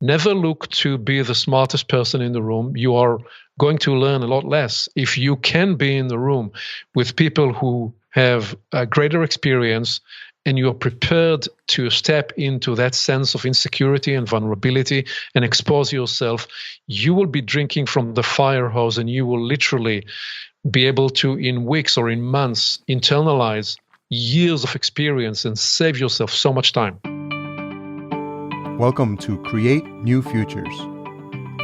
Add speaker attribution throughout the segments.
Speaker 1: Never look to be the smartest person in the room. You are going to learn a lot less if you can be in the room with people who have a greater experience and you are prepared to step into that sense of insecurity and vulnerability and expose yourself. You will be drinking from the fire hose, and you will literally be able to, in weeks or in months, internalize years of experience and save yourself so much time.
Speaker 2: Welcome to Create New Futures,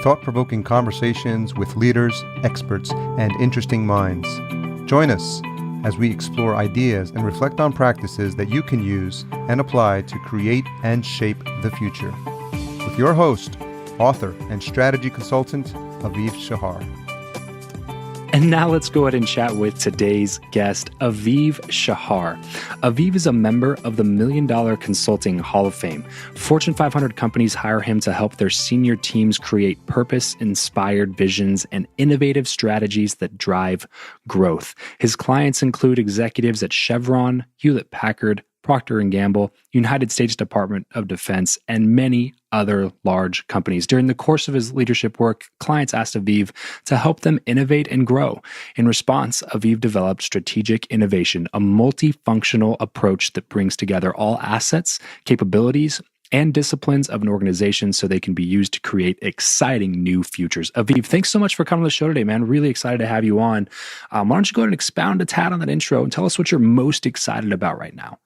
Speaker 2: thought-provoking conversations with leaders, experts, and interesting minds. Join us as we explore ideas and reflect on practices that you can use and apply to create and shape the future. With your host, author, and strategy consultant, Aviv Shahar.
Speaker 3: And now let's go ahead and chat with today's guest, Aviv Shahar. Aviv is a member of the $1 Million Consulting Hall of Fame. Fortune 500 companies hire him to help their senior teams create purpose-inspired visions and innovative strategies that drive growth. His clients include executives at Chevron, Hewlett-Packard, Procter & Gamble, United States Department of Defense, and many other large companies. During the course of his leadership work, clients asked Aviv to help them innovate and grow. In response, Aviv developed Strategic Innovation, a multifunctional approach that brings together all assets, capabilities, and disciplines of an organization so they can be used to create exciting new futures. Aviv, thanks so much for coming to the show today, man. Really excited to have you on. Why don't you go ahead and expound a tad on that intro and tell us what you're most excited about right now?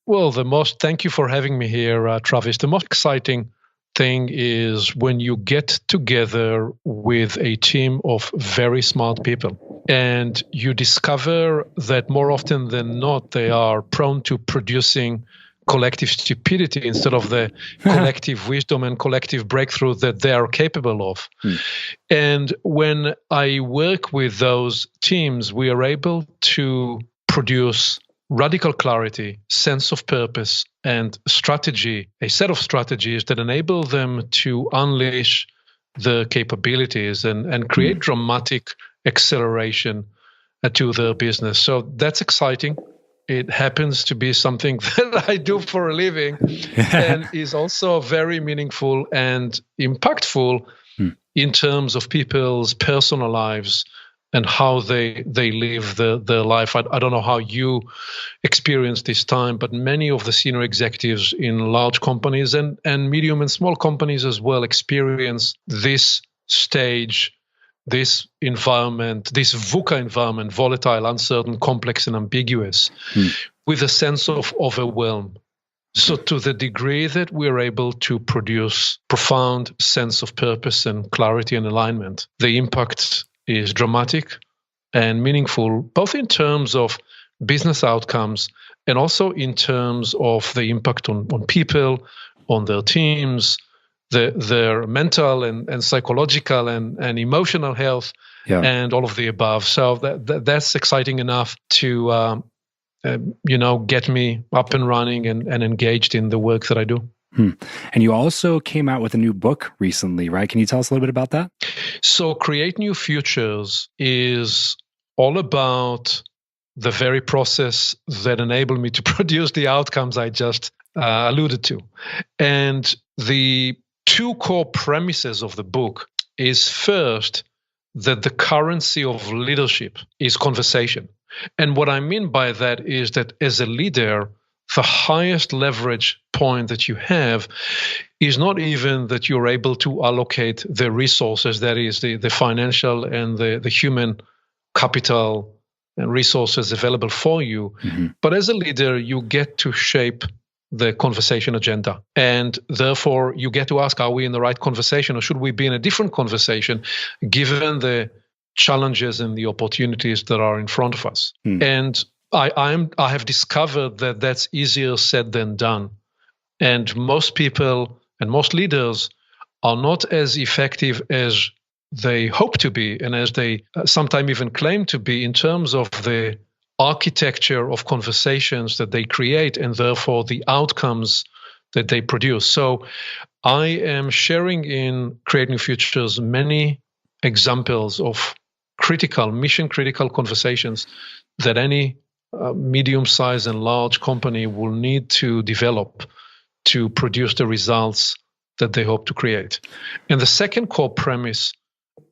Speaker 1: Well, thank you for having me here, Travis. The most exciting thing is when you get together with a team of very smart people and you discover that more often than not, they are prone to producing collective stupidity instead of the collective wisdom and collective breakthrough that they are capable of. And when I work with those teams, we are able to produce radical clarity, sense of purpose, and strategy, a set of strategies that enable them to unleash the capabilities and create dramatic acceleration to their business. So that's exciting. It happens to be something that I do for a living and is also very meaningful and impactful in terms of people's personal lives and how they live their life. I don't know how you experience this time, but many of the senior executives in large companies and medium and small companies as well experience this stage, this environment, this VUCA environment, volatile, uncertain, complex, and ambiguous, with a sense of overwhelm. So to the degree that we're able to produce profound sense of purpose and clarity and alignment, the impact is dramatic and meaningful, both in terms of business outcomes and also in terms of the impact on people, on their teams, their mental and psychological and emotional health, and all of the above. So that's exciting enough to get me up and running and engaged in the work that I do.
Speaker 3: And you also came out with a new book recently, right? Can you tell us a little bit about that?
Speaker 1: So Create New Futures is all about the very process that enabled me to produce the outcomes I just alluded to. And the two core premises of the book is first, that the currency of leadership is conversation. And what I mean by that is that as a leader, the highest leverage point that you have is not even that you're able to allocate the resources, that is the financial and the human capital and resources available for you. But as a leader, you get to shape the conversation agenda. And therefore, you get to ask, are we in the right conversation or should we be in a different conversation given the challenges and the opportunities that are in front of us? And I have discovered that that's easier said than done. And most people and most leaders are not as effective as they hope to be and as they sometimes even claim to be in terms of the architecture of conversations that they create and therefore the outcomes that they produce. So I am sharing in Create New Futures many examples of mission-critical conversations that any medium-sized and large company will need to develop to produce the results that they hope to create. And the second core premise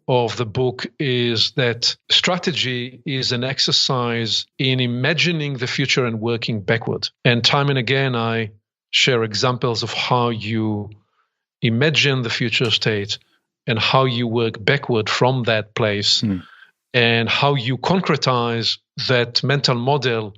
Speaker 1: of the book is that strategy is an exercise in imagining the future and working backward. And time and again, I share examples of how you imagine the future state and how you work backward from that place and how you concretize that mental model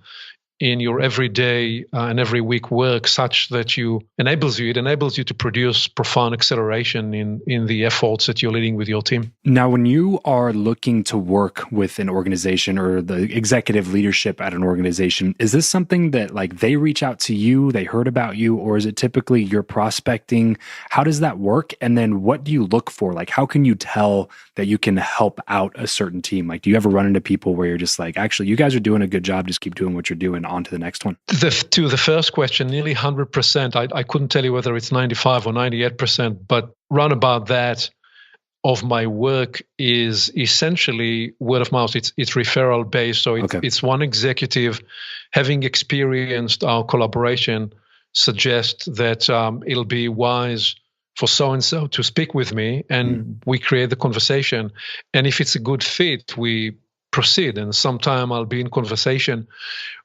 Speaker 1: in your everyday and every week work such that it enables you to produce profound acceleration in the efforts that you're leading with your team.
Speaker 3: Now, when you are looking to work with an organization or the executive leadership at an organization, is this something that like they reach out to you, they heard about you, or is it typically you're prospecting? How does that work? And then what do you look for? Like, how can you tell that you can help out a certain team? Like, do you ever run into people where you're just like, actually, you guys are doing a good job, just keep doing what you're doing, on to the next one?
Speaker 1: To the first question, nearly 100%. I couldn't tell you whether it's 95 or 98%, but round about that of my work is essentially word of mouth. It's referral based. So it's one executive having experienced our collaboration suggests that it'll be wise for so-and-so to speak with me, and we create the conversation. And if it's a good fit, we proceed. And sometime I'll be in conversation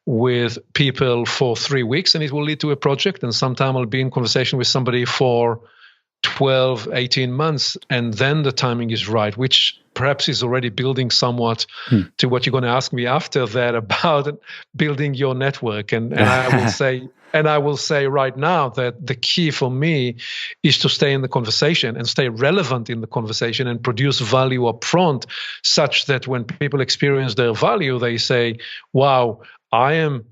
Speaker 1: with people for 3 weeks and it will lead to a project. And sometime I'll be in conversation with somebody for 12, 18 months. And then the timing is right, which perhaps is already building somewhat to what you're going to ask me after that about building your network. And I will say right now that the key for me is to stay in the conversation and stay relevant in the conversation and produce value up front such that when people experience their value, they say, wow, I am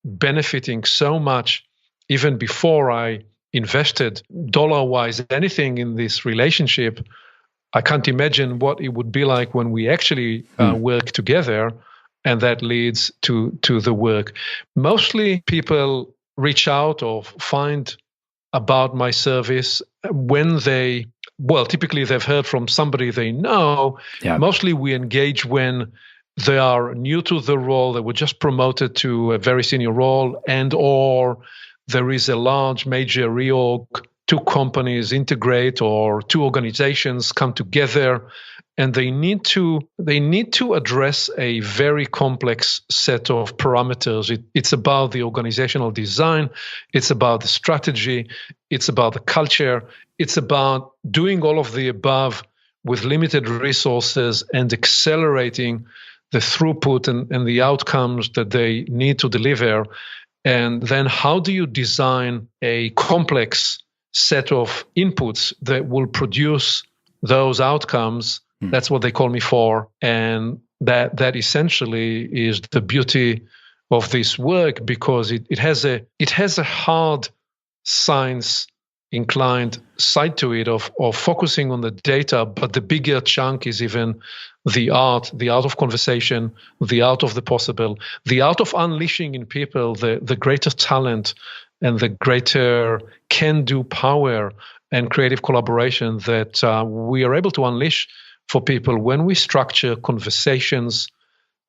Speaker 1: benefiting so much even before I invested dollar-wise anything in this relationship. I can't imagine what it would be like when we actually work together, and that leads to the work. Mostly people reach out or find about my service when typically they've heard from somebody they know. Yeah. Mostly we engage when they are new to the role, they were just promoted to a very senior role, and or there is a large major reorg, two companies integrate or two organizations come together, and they need to address a very complex set of parameters. It's about the organizational design, it's about the strategy, it's about the culture, it's about doing all of the above with limited resources and accelerating the throughput and the outcomes that they need to deliver. And then how do you design a complex set of inputs that will produce those outcomes? That's what they call me for. And that essentially is the beauty of this work, because it has a hard science inclined side to it of focusing on the data, but the bigger chunk is even the art of conversation, the art of the possible, the art of unleashing in people the greater talent and the greater can-do power and creative collaboration that we are able to unleash for people when we structure conversations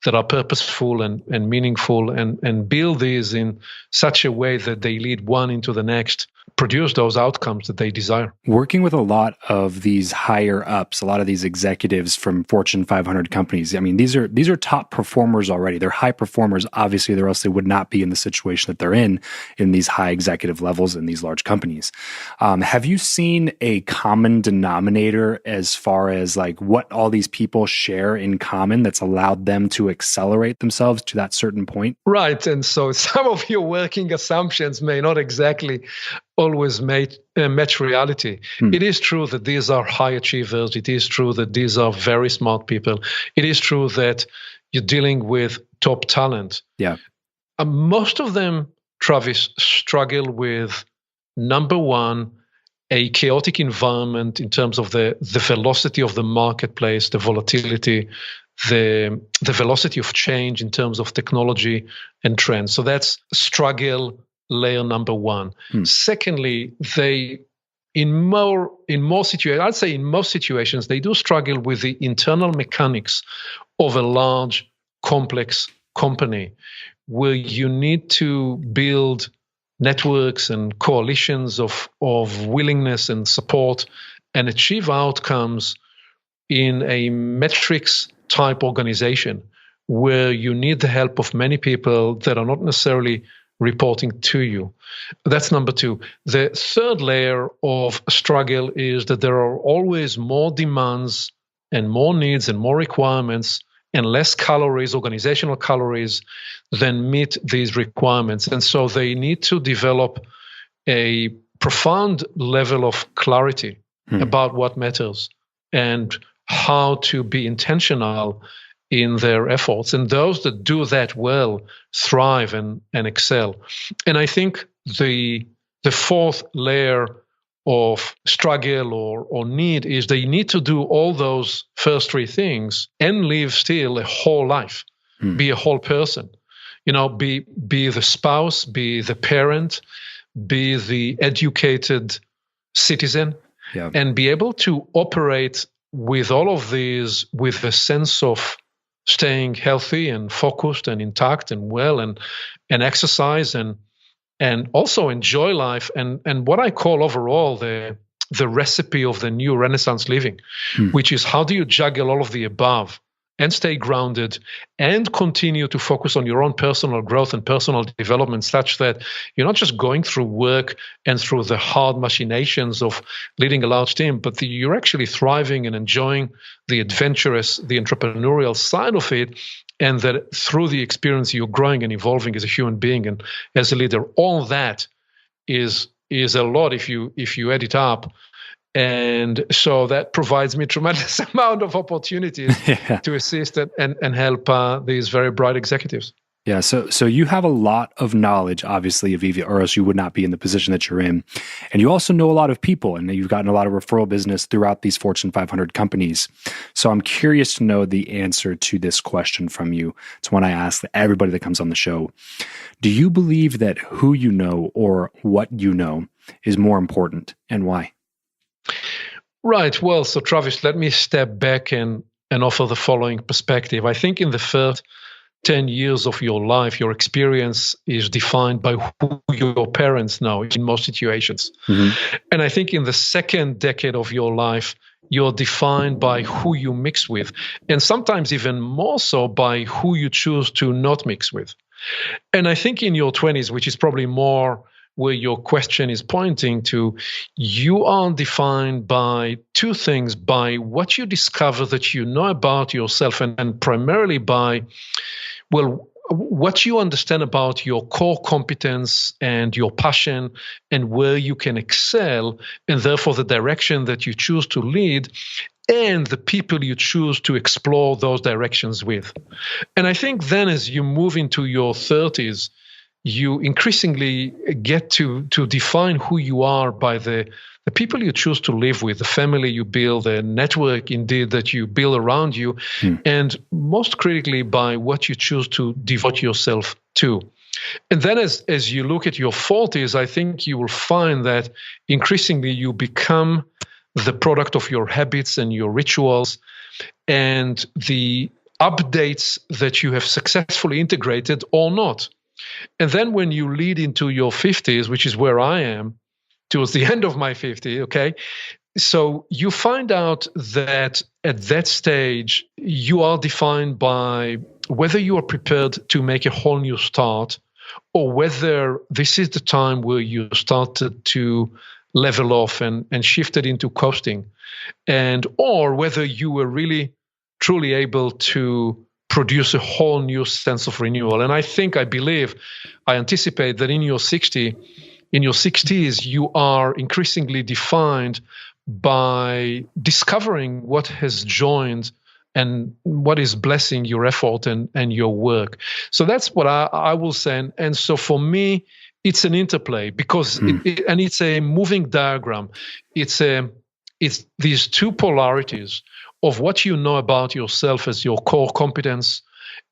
Speaker 1: that are purposeful and meaningful and build these in such a way that they lead one into the next, produce those outcomes that they desire.
Speaker 3: Working with a lot of these higher ups, a lot of these executives from Fortune 500 companies, I mean, these are top performers already. They're high performers, obviously, or else they would not be in the situation that they're in these high executive levels in these large companies. Have you seen a common denominator as far as like what all these people share in common that's allowed them to accelerate themselves to that certain point?
Speaker 1: Right. And so some of your working assumptions may not exactly always match reality. It is true that these are high achievers. It is true that these are very smart people. It is true that you're dealing with top talent.
Speaker 3: Yeah.
Speaker 1: Most of them, Travis, struggle with, number one, a chaotic environment in terms of the velocity of the marketplace, the volatility, the velocity of change in terms of technology and trends. So that's struggle layer number one. Secondly, they in most situations, they do struggle with the internal mechanics of a large, complex company where you need to build networks and coalitions of willingness and support and achieve outcomes in a metrics type organization where you need the help of many people that are not necessarily reporting to you. That's number two. The third layer of struggle is that there are always more demands and more needs and more requirements and less calories, organizational calories, than meet these requirements. And so they need to develop a profound level of clarity about what matters and how to be intentional in their efforts. And those that do that well thrive and excel. And I think the fourth layer of struggle or need is they need to do all those first three things and live still a whole life, be a whole person. Be the spouse, be the parent, be the educated citizen, and be able to operate with all of these with a sense of staying healthy and focused and intact and well and exercise and also enjoy life and what I call overall the recipe of the new Renaissance living, which is how do you juggle all of the above and stay grounded and continue to focus on your own personal growth and personal development such that you're not just going through work and through the hard machinations of leading a large team, but you're actually thriving and enjoying the adventurous, the entrepreneurial side of it, and that through the experience you're growing and evolving as a human being and as a leader. All that is a lot if you add it up. And so that provides me a tremendous amount of opportunities to assist and help these very bright executives.
Speaker 3: Yeah, so you have a lot of knowledge, obviously, Aviv, or else you would not be in the position that you're in. And you also know a lot of people, and you've gotten a lot of referral business throughout these Fortune 500 companies. So I'm curious to know the answer to this question from you. It's one I ask everybody that comes on the show. Do you believe that who you know or what you know is more important, and why?
Speaker 1: Right. Well, so Travis, let me step back and offer the following perspective. I think in the first 10 years of your life, your experience is defined by who your parents know in most situations. And I think in the second decade of your life, you're defined by who you mix with, and sometimes even more so by who you choose to not mix with. And I think in your 20s, which is probably more where your question is pointing to, you are defined by two things: by what you discover that you know about yourself, and primarily by, well, what you understand about your core competence and your passion and where you can excel, and therefore the direction that you choose to lead and the people you choose to explore those directions with. And I think then as you move into your 30s, you increasingly get to define who you are by the people you choose to live with, the family you build, the network indeed that you build around you, and most critically by what you choose to devote yourself to. And then as you look at your 40s, I think you will find that increasingly you become the product of your habits and your rituals and the updates that you have successfully integrated or not. And then when you lead into your 50s, which is where I am, towards the end of my 50, okay, so you find out that at that stage, you are defined by whether you are prepared to make a whole new start or whether this is the time where you started to level off and shifted into coasting, and or whether you were really, truly able to produce a whole new sense of renewal. And I believe, I anticipate that in your 60s, you are increasingly defined by discovering what has joined and what is blessing your effort and your work. So that's what I will say. And so for me, it's an interplay because it's a moving diagram. It's these two polarities of what you know about yourself as your core competence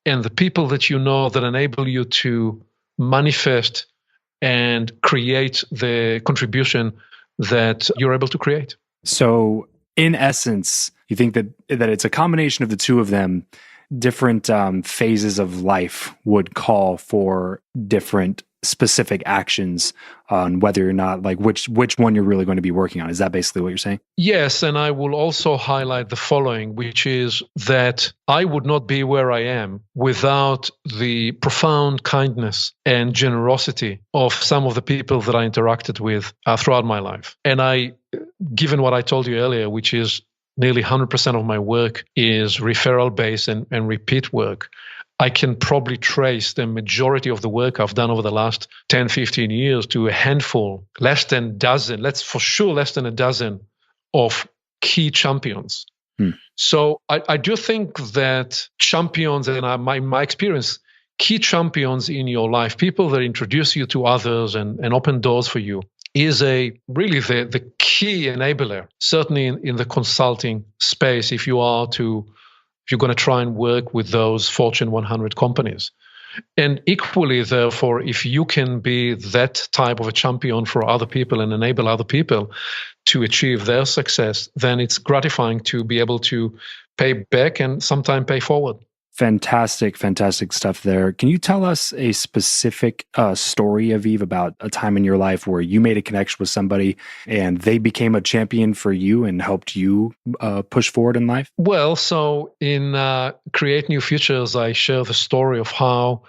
Speaker 1: and the people that you know that enable you to manifest and create the contribution that you're able to create.
Speaker 3: So in essence, you think that it's a combination of the two of them. Different phases of life would call for different specific actions on whether or not, like, which one you're really going to be working on. Is that basically what you're saying?
Speaker 1: Yes, and I will also highlight the following, which is that I would not be where I am without the profound kindness and generosity of some of the people that I interacted with throughout my life. And given what I told you earlier, which is nearly 100% of my work is referral-based and repeat work, I can probably trace the majority of the work I've done over the last 10, 15 years to a handful, less than a dozen of key champions. So I do think that champions, and my experience, key champions in your life, people that introduce you to others and open doors for you, is really the key enabler, certainly in the consulting space, if you're going to try and work with those Fortune 100 companies. And equally, therefore, if you can be that type of a champion for other people and enable other people to achieve their success, then it's gratifying to be able to pay back and sometimes pay forward.
Speaker 3: Fantastic stuff there. Can you tell us a specific story, Aviv, about a time in your life where you made a connection with somebody and they became a champion for you and helped you push forward in life?
Speaker 1: Well, so in Create New Futures, I share the story of how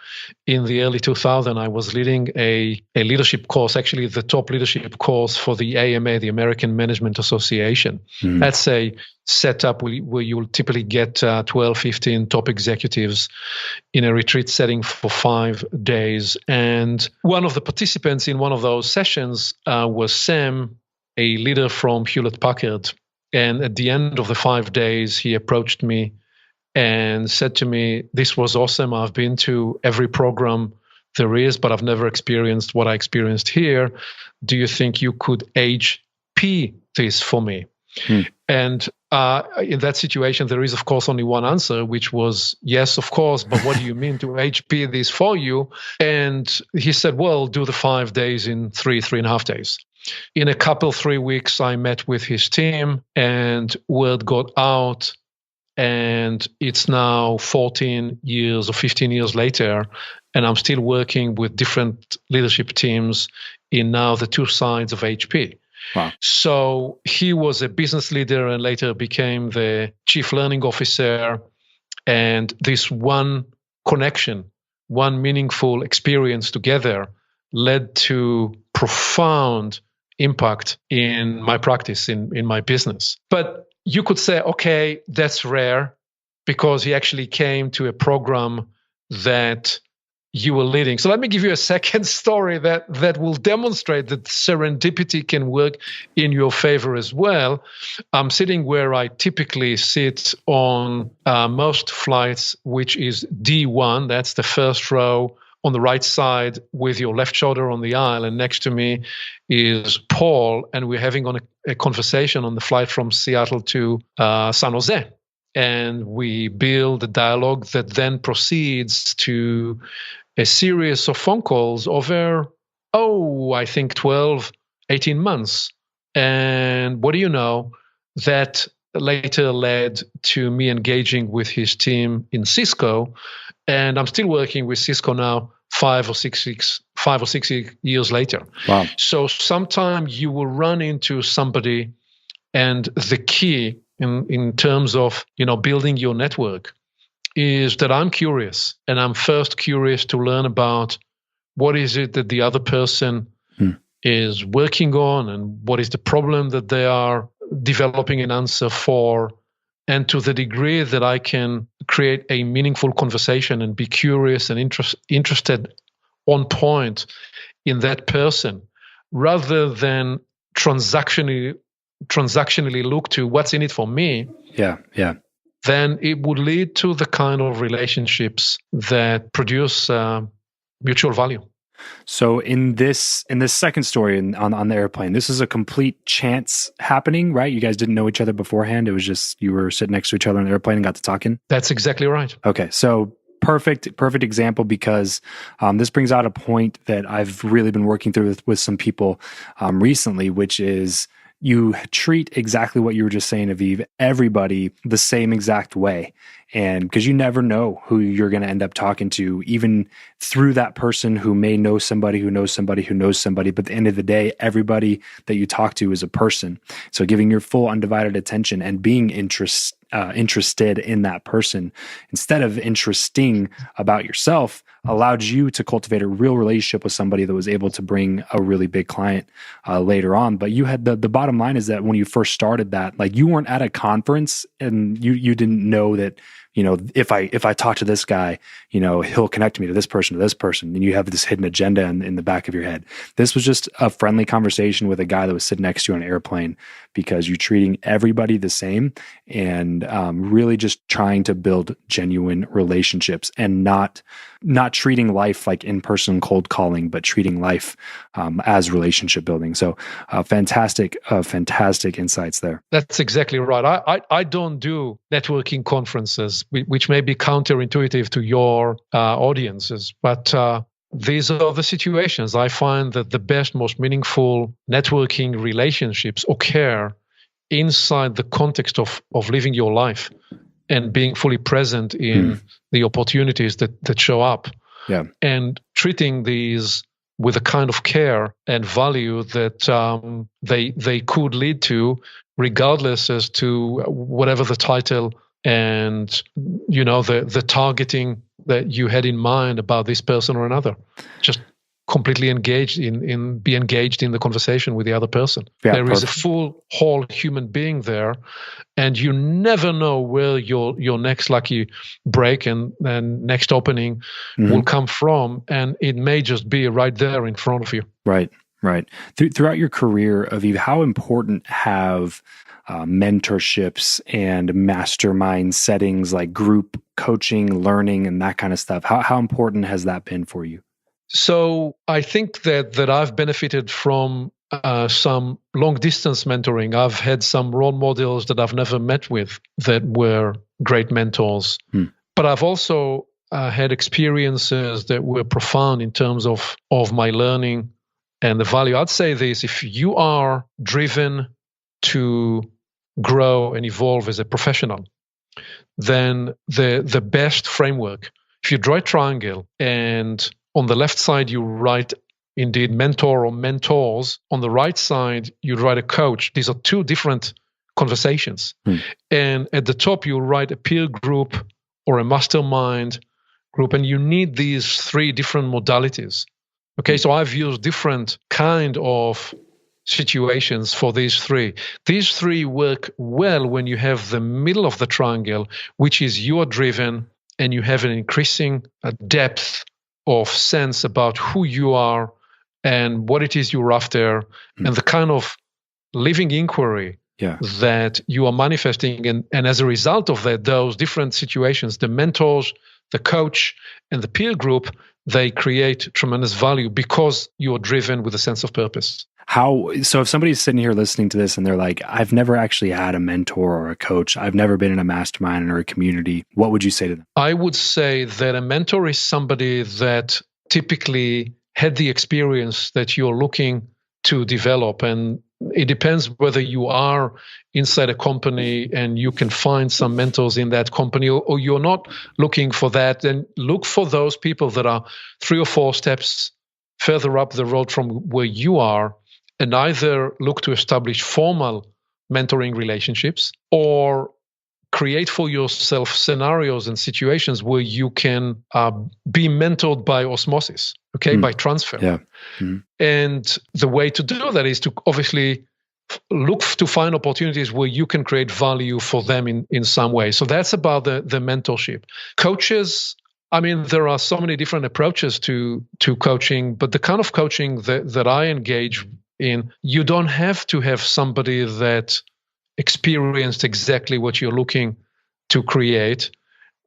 Speaker 1: in the early 2000s, I was leading a leadership course, actually the top leadership course for the AMA, the American Management Association. That's a setup where you will typically get 12, 15 top executives in a retreat setting for 5 days. And one of the participants in one of those sessions was Sam, a leader from Hewlett-Packard. And at the end of the 5 days, he approached me and said to me, "This was awesome. I've been to every program there is, but I've never experienced what I experienced here. Do you think you could HP this for me?" And in that situation, there is, of course, only one answer, which was, yes, of course, but what do you mean to HP this for you? And he said, well, do the 5 days in 3.5 days. In a couple, 3 weeks, I met with his team and word got out. And it's now 14 years or 15 years later, and I'm still working with different leadership teams in now the two sides of HP.
Speaker 3: Wow.
Speaker 1: So he was a business leader and later became the chief learning officer. And this one connection, one meaningful experience together led to profound impact in my practice, in my business. But you could say, okay, that's rare because he actually came to a program that you were leading. So let me give you a second story that will demonstrate that serendipity can work in your favor as well. I'm sitting where I typically sit on most flights, which is D1. That's the first row on the right side with your left shoulder on the aisle. And next to me is Paul. And we're having a conversation on the flight from Seattle to San Jose. And we build a dialogue that then proceeds to a series of phone calls over, I think 12, 18 months. And what do you know? That later led to me engaging with his team in Cisco. And I'm still working with Cisco now 5 or 6 years later.
Speaker 3: Wow.
Speaker 1: So sometimes you will run into somebody, and the key in terms of building your network is that I'm curious, and I'm first curious to learn about what is it that the other person is working on and what is the problem that they are developing an answer for. And to the degree that I can create a meaningful conversation and be curious and interested on point in that person, rather than transactionally look to what's in it for me, then it would lead to the kind of relationships that produce mutual value.
Speaker 3: So in this second story on the airplane, this is a complete chance happening, right? You guys didn't know each other beforehand. It was just you were sitting next to each other on the airplane and got to talking?
Speaker 1: That's exactly right.
Speaker 3: Okay, so perfect example, because this brings out a point that I've really been working through with some people recently, which is you treat exactly what you were just saying, Aviv, everybody the same exact way. And because you never know who you're going to end up talking to, even through that person who may know somebody who knows somebody who knows somebody. But at the end of the day, everybody that you talk to is a person. So giving your full undivided attention and being interested in that person instead of interesting about yourself allowed you to cultivate a real relationship with somebody that was able to bring a really big client later on. But you had the bottom line is that when you first started that, like you weren't at a conference and you didn't know that, if I talk to this guy, he'll connect me to this person, and you have this hidden agenda in the back of your head. This was just a friendly conversation with a guy that was sitting next to you on an airplane because you're treating everybody the same and really just trying to build genuine relationships and not treating life like in-person cold calling, but treating life as relationship building. So fantastic insights there.
Speaker 1: That's exactly right. I don't do networking conferences, which may be counterintuitive to your audiences, but these are the situations. I find that the best, most meaningful networking relationships occur inside the context of living your life and being fully present in the opportunities that show up.
Speaker 3: Yeah.
Speaker 1: And treating these with a kind of care and value that they could lead to, regardless as to whatever the title and the targeting that you had in mind about this person or another. Just completely engaged be engaged in the conversation with the other person.
Speaker 3: Yeah,
Speaker 1: there is a full whole human being there, and you never know where your next lucky break and next opening will come from, and it may just be right there in front of you.
Speaker 3: Right. Throughout your career, Aviv, how important have mentorships and mastermind settings like group coaching, learning, and that kind of stuff, how important has that been for you?
Speaker 1: So I think that I've benefited from some long distance mentoring. I've had some role models that I've never met with that were great mentors. But I've also had experiences that were profound in terms of my learning and the value. I'd say this: if you are driven to grow and evolve as a professional, then the best framework, if you draw a triangle and on the left side, you write indeed mentor or mentors. On the right side, you write a coach. These are two different conversations. And at the top, you write a peer group or a mastermind group. And you need these three different modalities. Okay, so I've used different kind of situations for these three. These three work well when you have the middle of the triangle, which is you are driven and you have an increasing depth of sense about who you are and what it is you're after, and the kind of living inquiry that you are manifesting. And as a result of that, those different situations, the mentors, the coach, and the peer group, they create tremendous value because you are driven with a sense of purpose.
Speaker 3: So if somebody's sitting here listening to this and they're like, I've never actually had a mentor or a coach, I've never been in a mastermind or a community, what would you say to them?
Speaker 1: I would say that a mentor is somebody that typically had the experience that you're looking to develop. And it depends whether you are inside a company and you can find some mentors in that company, or you're not looking for that. Then look for those people that are 3 or 4 steps further up the road from where you are, and either look to establish formal mentoring relationships or create for yourself scenarios and situations where you can be mentored by osmosis, by transfer.
Speaker 3: Yeah.
Speaker 1: And the way to do that is to obviously look to find opportunities where you can create value for them in some way. So that's about the mentorship. Coaches, I mean, there are so many different approaches to coaching, but the kind of coaching that I engage in, you don't have to have somebody that experienced exactly what you're looking to create.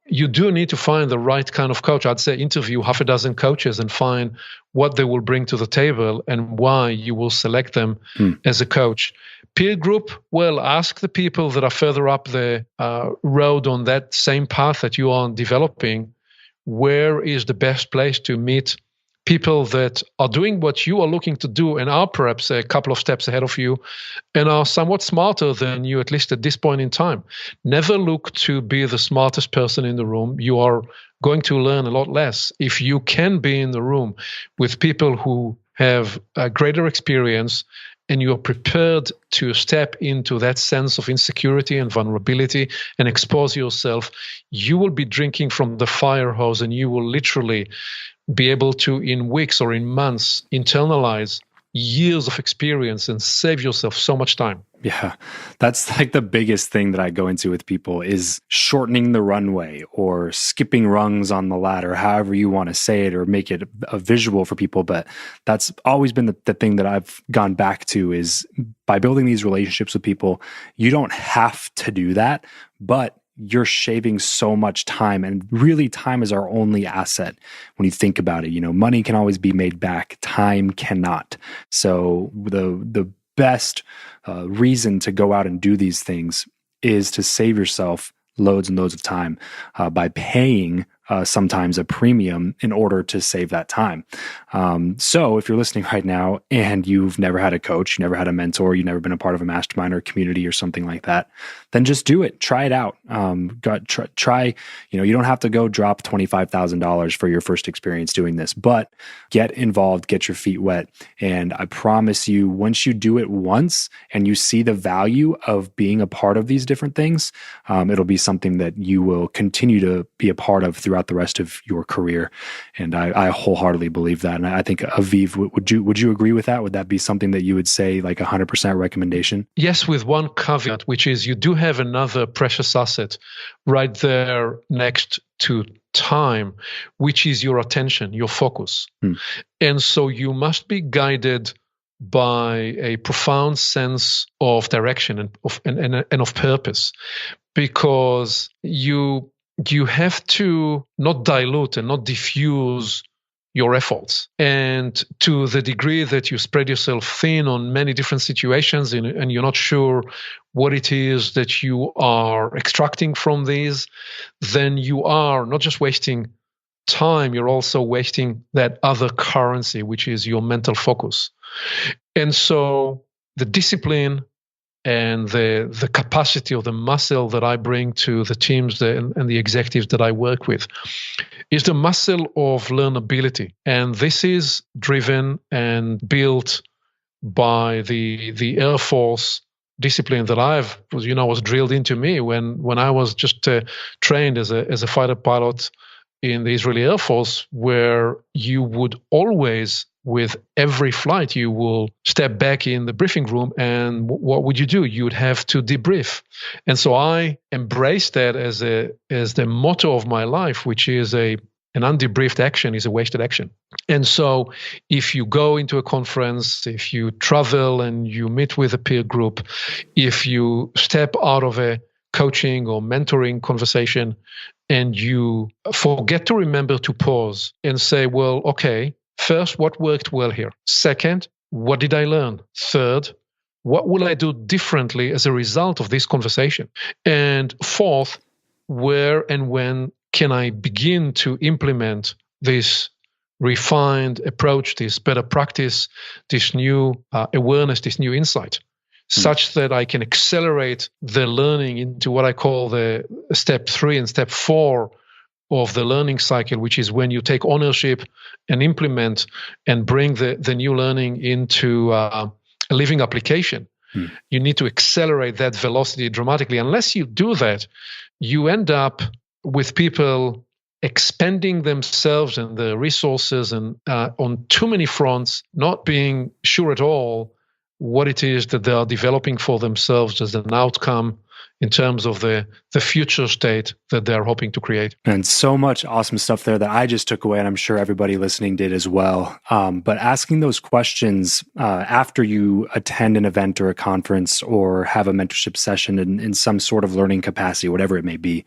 Speaker 1: You do need to find the right kind of coach. I'd say interview half a dozen coaches and find what they will bring to the table and why you will select them as a coach. Peer group, well, ask the people that are further up the road on that same path that you are developing, where is the best place to meet people that are doing what you are looking to do and are perhaps a couple of steps ahead of you and are somewhat smarter than you, at least at this point in time. Never look to be the smartest person in the room. You are going to learn a lot less if you can be in the room with people who have a greater experience and you are prepared to step into that sense of insecurity and vulnerability and expose yourself. You will be drinking from the fire hose, and you will literally be able to, in weeks or in months, internalize years of experience and save yourself so much time.
Speaker 3: Yeah, that's like the biggest thing that I go into with people is shortening the runway or skipping rungs on the ladder, however you want to say it or make it a visual for people. But that's always been the thing that I've gone back to is by building these relationships with people, you don't have to do that, but you're shaving so much time, and really time is our only asset when you think about it. You know, money can always be made back, time cannot. So the best reason to go out and do these things is to save yourself loads and loads of time by paying sometimes a premium in order to save that time. So if you're listening right now and you've never had a coach, you never had a mentor, you've never been a part of a mastermind or a community or something like that, then just do it. Try it out. Try, you don't have to go drop $25,000 for your first experience doing this, but get involved, get your feet wet. And I promise you, once you do it once and you see the value of being a part of these different things, it'll be something that you will continue to be a part of throughout the rest of your career. And I wholeheartedly believe that. And I think, Aviv, would you agree with that? Would that be something that you would say like 100% recommendation?
Speaker 1: Yes, with one caveat, which is you do have another precious asset right there next to time, which is your attention, your focus. And so you must be guided by a profound sense of direction and of purpose, because you have to not dilute and not diffuse your efforts. And to the degree that you spread yourself thin on many different situations and you're not sure what it is that you are extracting from these, then you are not just wasting time, you're also wasting that other currency, which is your mental focus. And so the discipline and the capacity or the muscle that I bring to the teams and the executives that I work with is the muscle of learnability. And this is driven and built by the Air Force discipline that was drilled into me when I was just trained as a fighter pilot in the Israeli Air Force, where you would always, with every flight, you will step back in the briefing room, and what would you do? You would have to debrief. And so I embraced that as the motto of my life, which is an undebriefed action is a wasted action. And so if you go into a conference, if you travel and you meet with a peer group, if you step out of a coaching or mentoring conversation and you forget to remember to pause and say, well, okay, first, what worked well here? Second, what did I learn? Third, what will I do differently as a result of this conversation? And fourth, where and when can I begin to implement this refined approach, this better practice, this new awareness, this new insight, such that I can accelerate the learning into what I call the step 3 and step 4 of the learning cycle, which is when you take ownership and implement and bring the new learning into a living application. You need to accelerate that velocity dramatically. Unless you do that, you end up with people expending themselves and their resources and on too many fronts, not being sure at all what it is that they are developing for themselves as an outcome in terms of the future state that they're hoping to create.
Speaker 3: And so much awesome stuff there that I just took away, and I'm sure everybody listening did as well. But asking those questions after you attend an event or a conference or have a mentorship session in some sort of learning capacity, whatever it may be,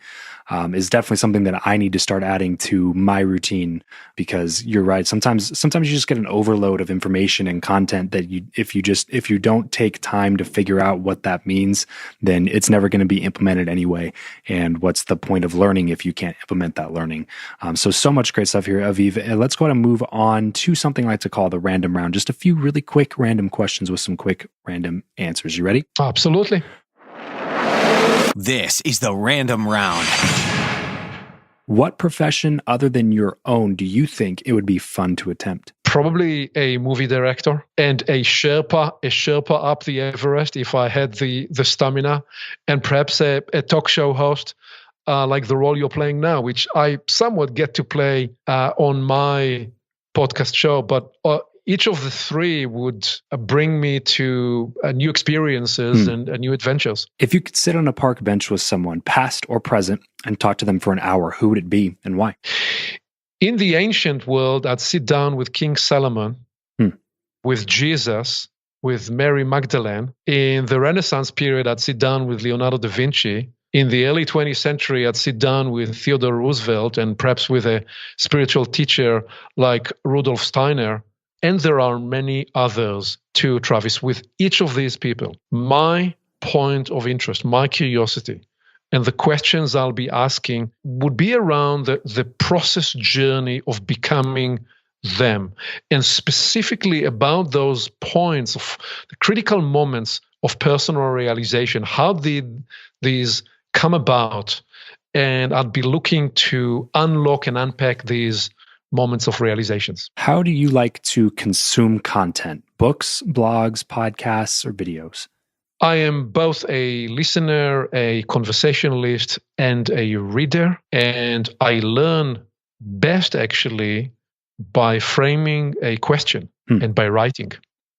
Speaker 3: is definitely something that I need to start adding to my routine, because you're right. Sometimes you just get an overload of information and content that if you don't take time to figure out what that means, then it's never going to be implemented anyway. And what's the point of learning if you can't implement that learning? So much great stuff here, Aviv. Let's go ahead and move on to something I like to call the random round. Just a few really quick random questions with some quick random answers. You ready?
Speaker 1: Absolutely.
Speaker 4: This is the random round.
Speaker 3: What profession other than your own do you think it would be fun to attempt?
Speaker 1: Probably a movie director and a Sherpa up the Everest if I had the stamina, and perhaps a talk show host like the role you're playing now, which I somewhat get to play on my podcast show. But each of the three would bring me to new experiences and new adventures.
Speaker 3: If you could sit on a park bench with someone, past or present, and talk to them for an hour, who would it be and why?
Speaker 1: In the ancient world, I'd sit down with King Solomon, with Jesus, with Mary Magdalene. In the Renaissance period, I'd sit down with Leonardo da Vinci. In the early 20th century, I'd sit down with Theodore Roosevelt and perhaps with a spiritual teacher like Rudolf Steiner. And there are many others too, Travis. With each of these people, my point of interest, my curiosity, and the questions I'll be asking would be around the process journey of becoming them, and specifically about those points of the critical moments of personal realization. How did these come about? And I'd be looking to unlock and unpack these moments of realizations.
Speaker 3: How do you like to consume content? Books, blogs, podcasts, or videos?
Speaker 1: I am both a listener, a conversationalist, and a reader. And I learn best actually by framing a question and by writing.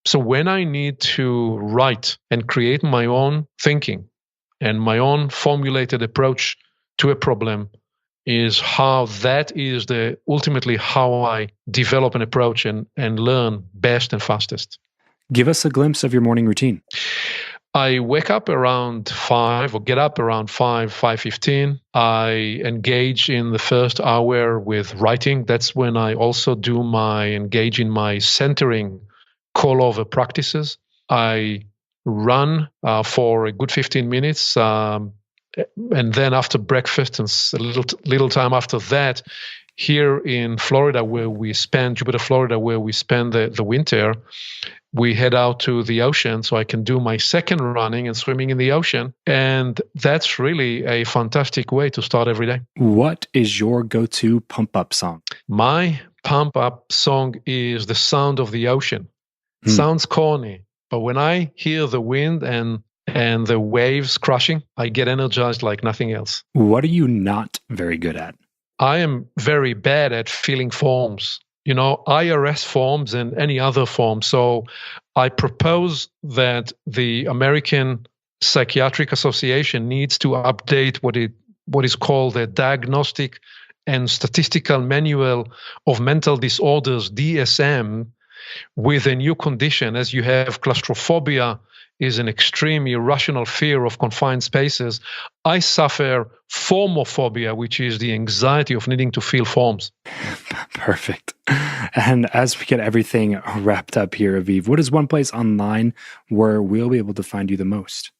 Speaker 1: So when I need to write and create my own thinking and my own formulated approach to a problem, is how that is ultimately how I develop an approach and learn best and fastest.
Speaker 3: Give us a glimpse of your morning routine.
Speaker 1: I wake up around 5 or get up around 5:15. I engage in the first hour with writing. That's when I also engage in my centering call over practices. I run for a good 15 minutes. And then after breakfast and a little time after that, here in Florida, Jupiter, Florida, where we spend the winter, we head out to the ocean so I can do my second running and swimming in the ocean. And that's really a fantastic way to start every day.
Speaker 3: What is your go-to pump-up song?
Speaker 1: My pump-up song is The Sound of the Ocean. Sounds corny, but when I hear the wind and the waves crashing, I get energized like nothing else.
Speaker 3: What are you not very good at?
Speaker 1: I am very bad at filling forms, IRS forms and any other form. So I propose that the American Psychiatric Association needs to update what is called the Diagnostic and Statistical Manual of Mental Disorders, DSM, with a new condition. As you have claustrophobia, is an extreme irrational fear of confined spaces. I suffer formophobia, which is the anxiety of needing to fill forms.
Speaker 3: Perfect. And as we get everything wrapped up here, Aviv, what is one place online where we'll be able to find you the most?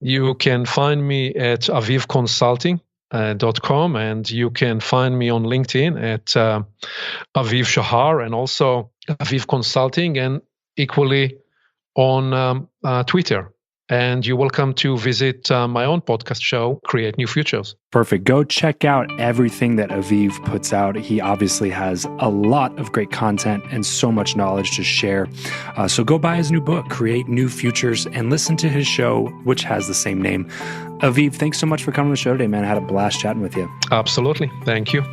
Speaker 1: You can find me at avivconsulting.com, and you can find me on LinkedIn at Aviv Shahar, and also Aviv Consulting, and equally on Twitter. And you're welcome to visit my own podcast show, Create New Futures.
Speaker 3: Perfect. Go check out everything that Aviv puts out. He obviously has a lot of great content and so much knowledge to share. So go buy his new book, Create New Futures, and listen to his show, which has the same name. Aviv, thanks so much for coming on the show today, man. I had a blast chatting with you.
Speaker 1: Absolutely. Thank you.